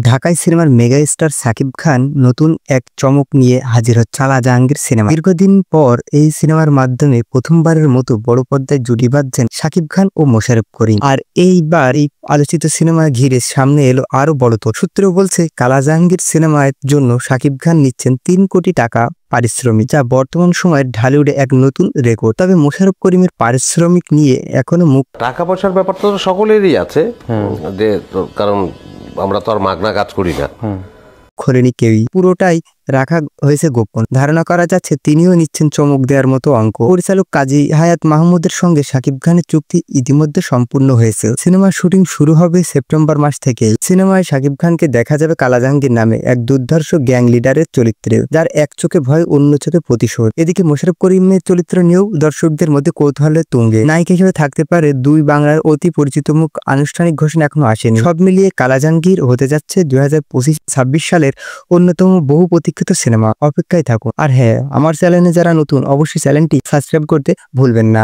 ঢাকাই সিনেমার mega star Shakib Khan নতুন এক চমক নিয়ে হাজির হচ্ছে কালা জাহাঙ্গীর সিনেমা। দীর্ঘদিন পর এই সিনেমার মাধ্যমে প্রথমবারের মতো বড় পর্দায় জুটি বাঁধছেন সাকিব খান ও মোশাররফ করিম। আর এইবার এই আলোচিত সিনেমা ঘিরে সামনে এলো আরো বড় তোড়। সূত্র বলছে কালা জাহাঙ্গীর সিনেমার জন্য সাকিব খান নিচ্ছেন ৩ কোটি টাকা পারিশ্রমিক, যা বর্তমান সময়ের ঢালিউডে এক নতুন রেকর্ড। তবে মোশাররফ করিমের পারিশ্রমিক নিয়ে এখনো মুখ টাকা পয়সার ব্যাপারটা তো সকলেরই আছে, কারণ আমরা তো আর মাগনা কাজ করি না। খোলেনি কেউই, পুরোটাই রাখা হয়েছে গোপন। ধারণা করা যাচ্ছে তিনিও নিচ্ছেন চমক দেওয়ার মতো অঙ্ক। পরিচালক কাজী হায়াত মাহমুদের সঙ্গে সাকিব খানের চুক্তি ইতিমধ্যে সম্পূর্ণ হয়েছে। সিনেমার শুটিং শুরু হবে সেপ্টেম্বর মাস থেকে। সিনেমায় সাকিব খানকে দেখা যাবে কালা জাহাঙ্গীর নামে এক দুর্ধর্ষ গ্যাং লিডারের চরিত্রে, যার এক চোখে ভয় অন্য চোখে প্রতিশোধ। এদিকে মোশাররফ করিমের চরিত্র নিয়েও দর্শকদের মধ্যে কৌতূহলের তুঙ্গে। নায়িকা হিসেবে থাকতে পারে দুই বাংলার অতি পরিচিত মুখ। আনুষ্ঠানিক ঘোষণা এখনো আসেনি। সব মিলিয়ে কালা জাহাঙ্গীর হতে যাচ্ছে 2025-26 সালের অন্যতম বহু প্রতীক্ষিত সিনেমা। অপেক্ষায় থাকুন। আর হ্যাঁ, আমার চ্যানেলে যারা নতুন অবশ্যই চ্যানেলটি সাবস্ক্রাইব করতে ভুলবেন না।